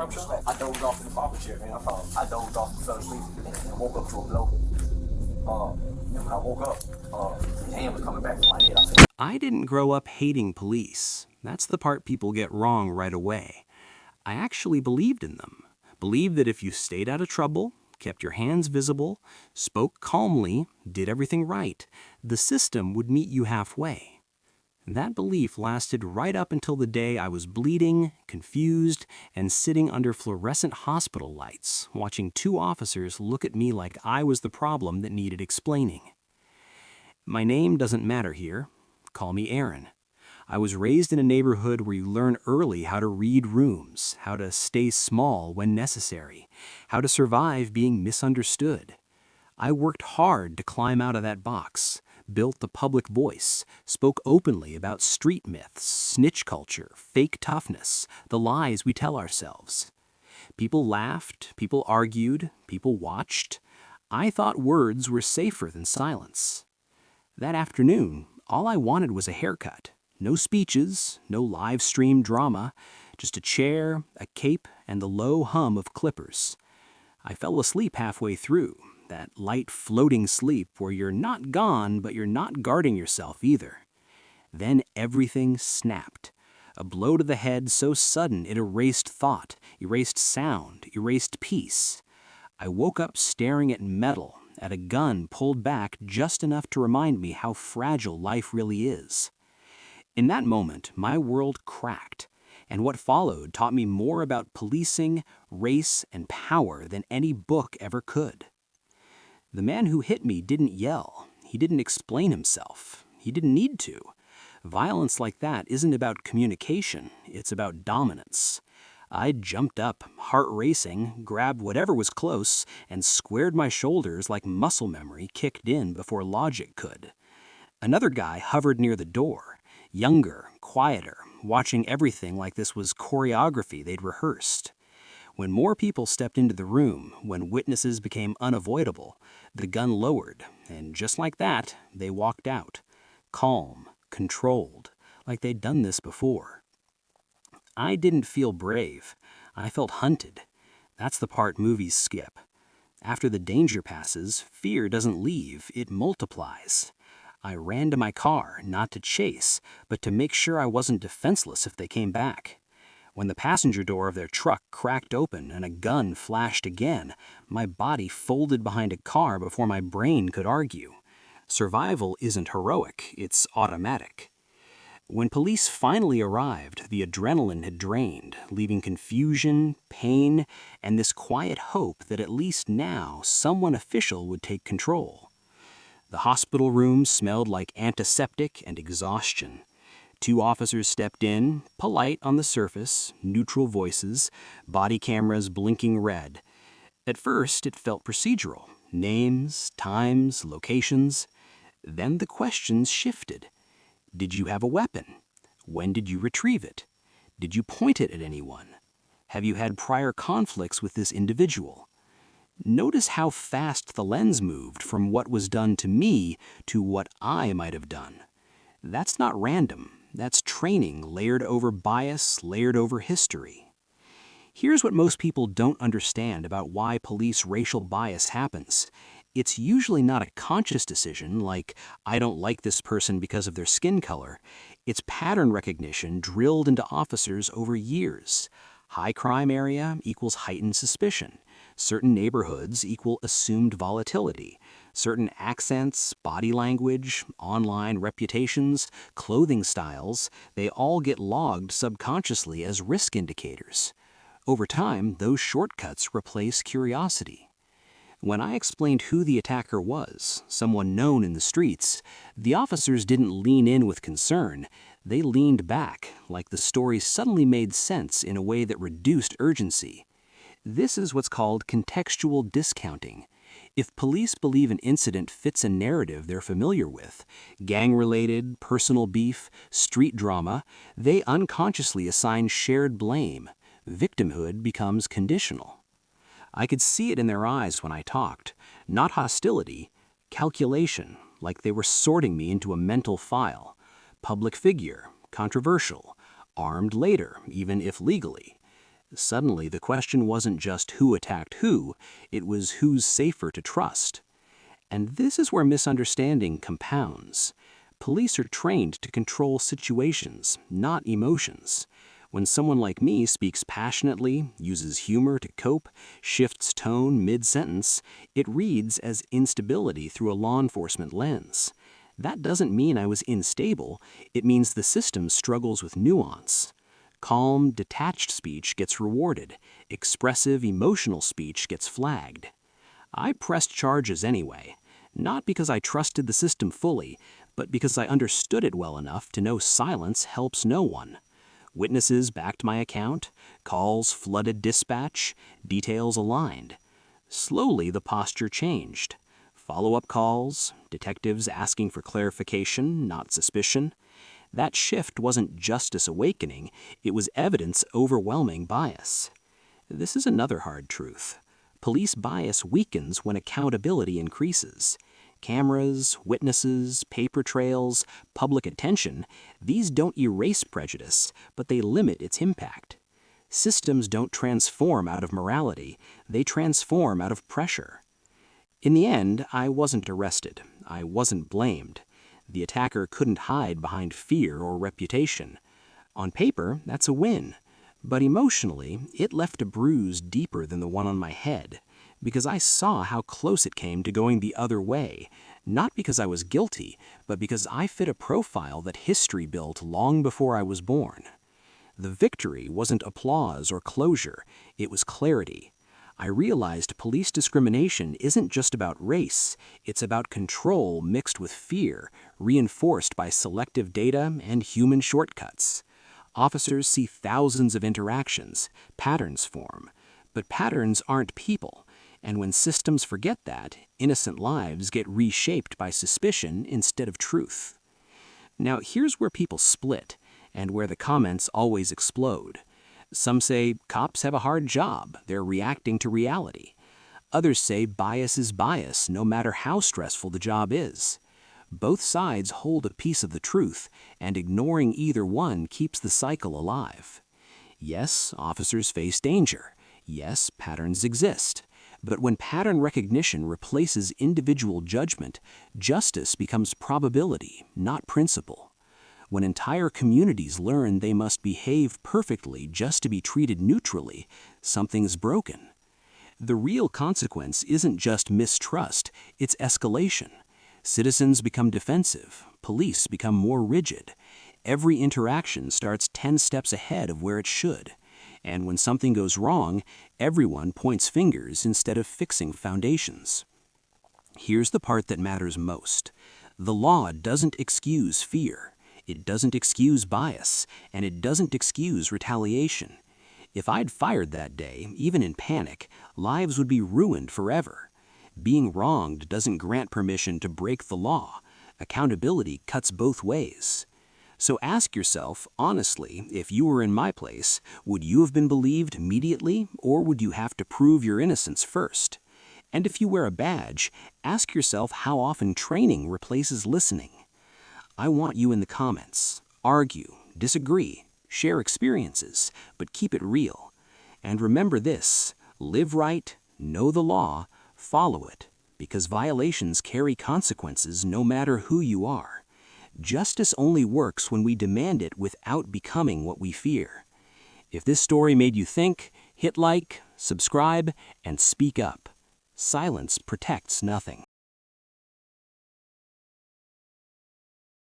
I dozed off in the barber chair, man. I dozed off and fell asleep and woke up to a blow. And when I woke up, the hand was coming back to my head. I said, I didn't grow up hating police. That's the part people get wrong right away. I actually believed in them. Believed that if you stayed out of trouble, kept your hands visible, spoke calmly, did everything right, the system would meet you halfway. That belief lasted right up until the day I was bleeding, confused, and sitting under fluorescent hospital lights, watching two officers look at me like I was the problem that needed explaining. My name doesn't matter here. Call me Aaron. I was raised in a neighborhood where you learn early how to read rooms, how to stay small when necessary, how to survive being misunderstood. I worked hard to climb out of that box, built the public voice, spoke openly about street myths, snitch culture, fake toughness, the lies we tell ourselves. People laughed, people argued, people watched. I thought words were safer than silence. That afternoon, all I wanted was a haircut. No speeches, no live stream drama, just a chair, a cape, and the low hum of clippers. I fell asleep halfway through, that light floating sleep where you're not gone, but you're not guarding yourself either. Then everything snapped. A blow to the head so sudden it erased thought, erased sound, erased peace. I woke up staring at metal, at a gun pulled back just enough to remind me how fragile life really is. In that moment, my world cracked, and what followed taught me more about policing, race, and power than any book ever could. The man who hit me didn't yell. He didn't explain himself. He didn't need to. Violence like that isn't about communication. It's about dominance. I jumped up, heart racing, grabbed whatever was close, and squared my shoulders like muscle memory kicked in before logic could. Another guy hovered near the door, younger, quieter, watching everything like this was choreography they'd rehearsed. When more people stepped into the room, when witnesses became unavoidable, the gun lowered, and just like that, they walked out, calm, controlled, like they'd done this before. I didn't feel brave. I felt hunted. That's the part movies skip. After the danger passes, fear doesn't leave, it multiplies. I ran to my car, not to chase, but to make sure I wasn't defenseless if they came back. When the passenger door of their truck cracked open and a gun flashed again, my body folded behind a car before my brain could argue. Survival isn't heroic, it's automatic. When police finally arrived, the adrenaline had drained, leaving confusion, pain, and this quiet hope that at least now someone official would take control. The hospital room smelled like antiseptic and exhaustion. Two officers stepped in, polite on the surface, neutral voices, body cameras blinking red. At first, it felt procedural. Names, times, locations. Then the questions shifted. Did you have a weapon? When did you retrieve it? Did you point it at anyone? Have you had prior conflicts with this individual? Notice how fast the lens moved from what was done to me to what I might have done. That's not random. That's training layered over bias, layered over history. Here's what most people don't understand about why police racial bias happens. It's usually not a conscious decision like, I don't like this person because of their skin color. It's pattern recognition drilled into officers over years. High crime area equals heightened suspicion. Certain neighborhoods equal assumed volatility. Certain accents, body language, online reputations, clothing styles, they all get logged subconsciously as risk indicators. Over time, those shortcuts replace curiosity. When I explained who the attacker was, someone known in the streets, the officers didn't lean in with concern. They leaned back, like the story suddenly made sense in a way that reduced urgency. This is what's called contextual discounting. If police believe an incident fits a narrative they're familiar with, gang-related, personal beef, street drama, they unconsciously assign shared blame. Victimhood becomes conditional. I could see it in their eyes when I talked. Not hostility, calculation, like they were sorting me into a mental file. Public figure, controversial, armed later, even if legally. Suddenly, the question wasn't just who attacked who, it was who's safer to trust. And this is where misunderstanding compounds. Police are trained to control situations, not emotions. When someone like me speaks passionately, uses humor to cope, shifts tone mid-sentence, it reads as instability through a law enforcement lens. That doesn't mean I was unstable, it means the system struggles with nuance. Calm, detached speech gets rewarded. Expressive, emotional speech gets flagged. I pressed charges anyway, not because I trusted the system fully, but because I understood it well enough to know silence helps no one. Witnesses backed my account, calls flooded dispatch, details aligned. Slowly, the posture changed. Follow-up calls, detectives asking for clarification, not suspicion. That shift wasn't justice awakening, it was evidence overwhelming bias. This is another hard truth. Police bias weakens when accountability increases. Cameras, witnesses, paper trails, public attention, these don't erase prejudice, but they limit its impact. Systems don't transform out of morality, they transform out of pressure. In the end, I wasn't arrested. I wasn't blamed. The attacker couldn't hide behind fear or reputation. On paper, that's a win. But emotionally, it left a bruise deeper than the one on my head, because I saw how close it came to going the other way, not because I was guilty, but because I fit a profile that history built long before I was born. The victory wasn't applause or closure, it was clarity. I realized police discrimination isn't just about race, it's about control mixed with fear, reinforced by selective data and human shortcuts. Officers see thousands of interactions, patterns form, but patterns aren't people, and when systems forget that, innocent lives get reshaped by suspicion instead of truth. Now here's where people split, and where the comments always explode. Some say cops have a hard job, they're reacting to reality. Others say bias is bias, no matter how stressful the job is. Both sides hold a piece of the truth, and ignoring either one keeps the cycle alive. Yes, officers face danger. Yes, patterns exist. But when pattern recognition replaces individual judgment, justice becomes probability, not principle. When entire communities learn they must behave perfectly just to be treated neutrally, something's broken. The real consequence isn't just mistrust, it's escalation. Citizens become defensive, police become more rigid. Every interaction starts 10 steps ahead of where it should. And when something goes wrong, everyone points fingers instead of fixing foundations. Here's the part that matters most. The law doesn't excuse fear. It doesn't excuse bias, and it doesn't excuse retaliation. If I'd fired that day, even in panic, lives would be ruined forever. Being wronged doesn't grant permission to break the law. Accountability cuts both ways. So ask yourself, honestly, if you were in my place, would you have been believed immediately, or would you have to prove your innocence first? And if you wear a badge, ask yourself how often training replaces listening. I want you in the comments. Argue, disagree, share experiences, but keep it real. And remember this, live right, know the law, follow it, because violations carry consequences no matter who you are. Justice only works when we demand it without becoming what we fear. If this story made you think, hit like, subscribe, and speak up. Silence protects nothing.